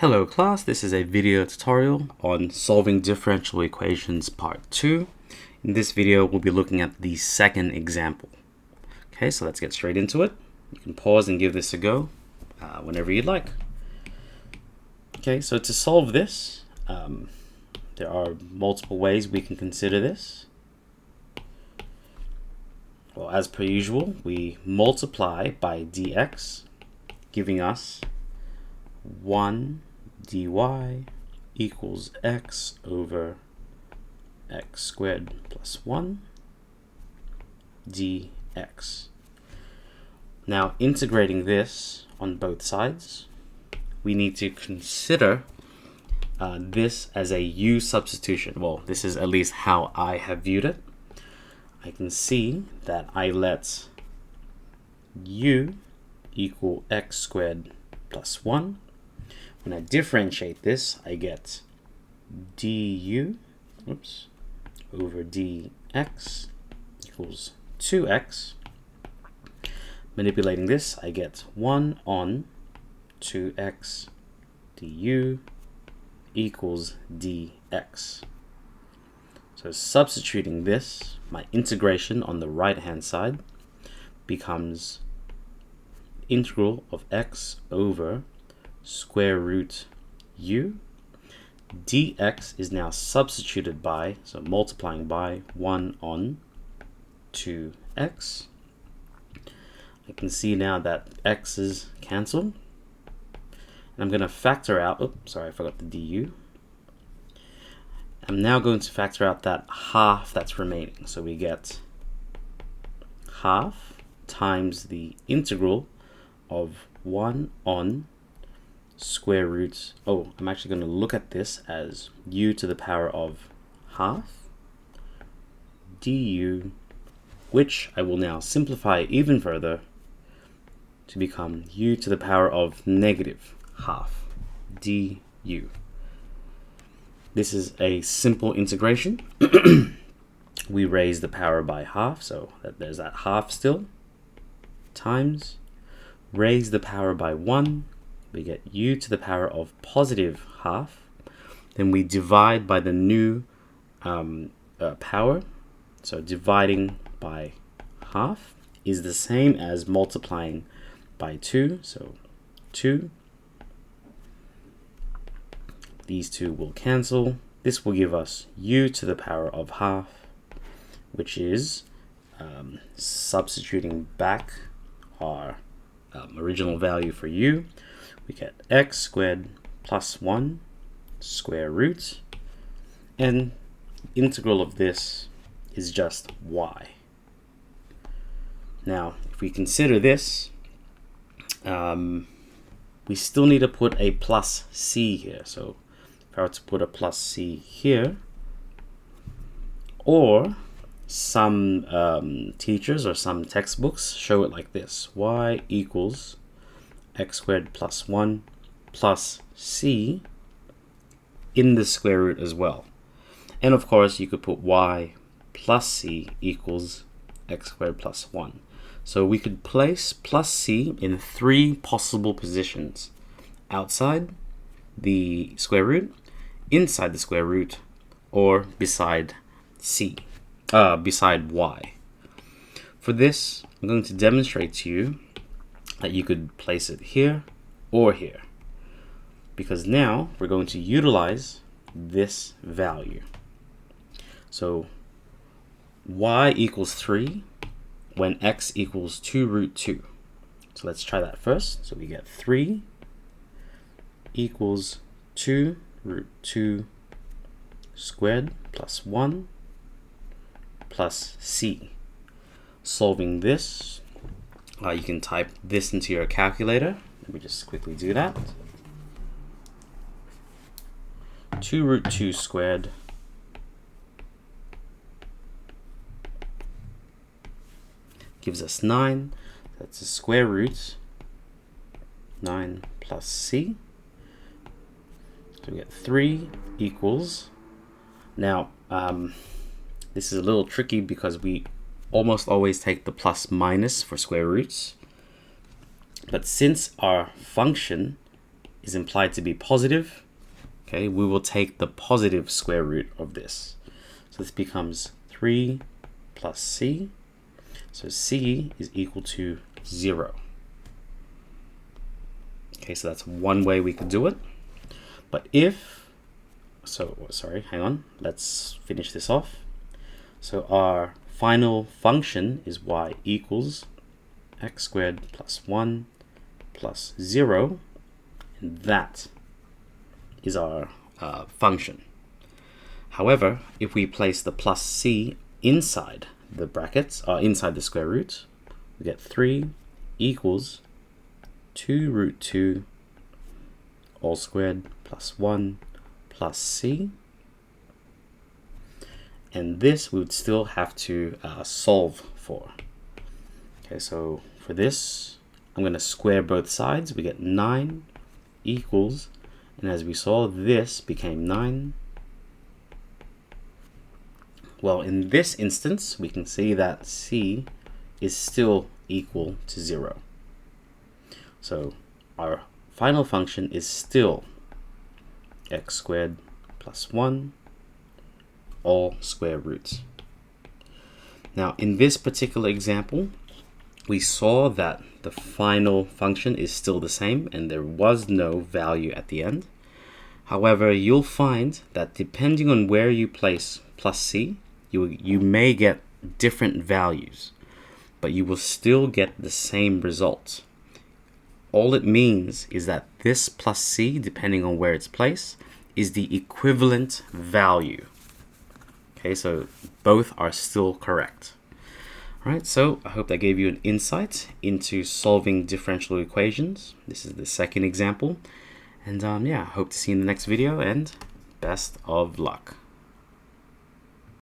Hello class, this is a video tutorial on solving differential equations part 2. In this video, we'll be looking at the second example. Okay, so let's get straight into it. You can pause and give this a go whenever you'd like. Okay, so to solve this, there are multiple ways we can consider this. Well, as per usual, we multiply by dx, giving us 1 dy equals x over x squared plus 1 dx. Now, integrating this on both sides, we need to consider this as a u substitution. Well, this is at least how I have viewed it. I can see that I let u equal x squared plus 1. When I differentiate this, I get du over dx equals 2x. Manipulating this, I get 1 on 2x du equals dx. So substituting this, my integration on the right hand side becomes integral of x over square root u. Dx is now substituted by, so multiplying by 1 on 2x. I can see now that x's cancel. And I'm going to factor out, oops, sorry, I forgot the du. I'm now going to factor out that half that's remaining. So we get half times the integral of 1 on square root, I'm actually going to look at this as u to the power of half du, which I will now simplify even further to become u to the power of negative half du. This is a simple integration. We raise the power by half, so there's that half still, times raise the power by 1. We get u to the power of positive half. Then we divide by the new power. So dividing by half is the same as multiplying by 2. So 2. These two will cancel. This will give us u to the power of half, which is substituting back our original value for u. We get x squared plus 1 square root, and integral of this is just y. Now, if we consider this, we still need to put a plus c here. So if I were to put a plus c here, or some teachers or some textbooks show it like this: y equals x squared plus 1 plus c in the square root as well. And of course, you could put y plus c equals x squared plus 1. So we could place plus c in 3 possible positions: outside the square root, inside the square root, or beside beside y. For this, I'm going to demonstrate to you that you could place it here or here, because now we're going to utilize this value. So y equals 3 when x equals 2 root 2. So let's try that first. So we get 3 equals 2 root 2 squared plus 1 plus c. Solving this, you can type this into your calculator. Let me just quickly do that. 2 root 2 squared gives us 9. That's the square root 9 plus c. So we get 3 equals, now this is a little tricky because we almost always take the plus minus for square roots, but since our function is implied to be positive, okay, we will take the positive square root of this. So this becomes 3 plus c. So c is equal to 0. Okay, so that's one way we could do it. But if, sorry, hang on, let's finish this off. So our final function is y equals x squared plus 1 plus 0, and that is our function. However, if we place the plus c inside the brackets, inside the square root, we get 3 equals 2 root 2 all squared plus 1 plus c. And this we would still have to solve for. Okay, so for this, I'm going to square both sides. We get 9 equals, and as we saw, this became 9. Well, in this instance, we can see that c is still equal to 0. So our final function is still x squared plus 1 all square roots. Now, in this particular example, we saw that the final function is still the same and there was no value at the end. However, you'll find that depending on where you place plus c, you may get different values, but you will still get the same result. All it means is that this plus c, depending on where it's placed, is the equivalent value. Okay, so both are still correct. All right, so I hope that gave you an insight into solving differential equations. This is the second example. And yeah, I hope to see you in the next video, and best of luck.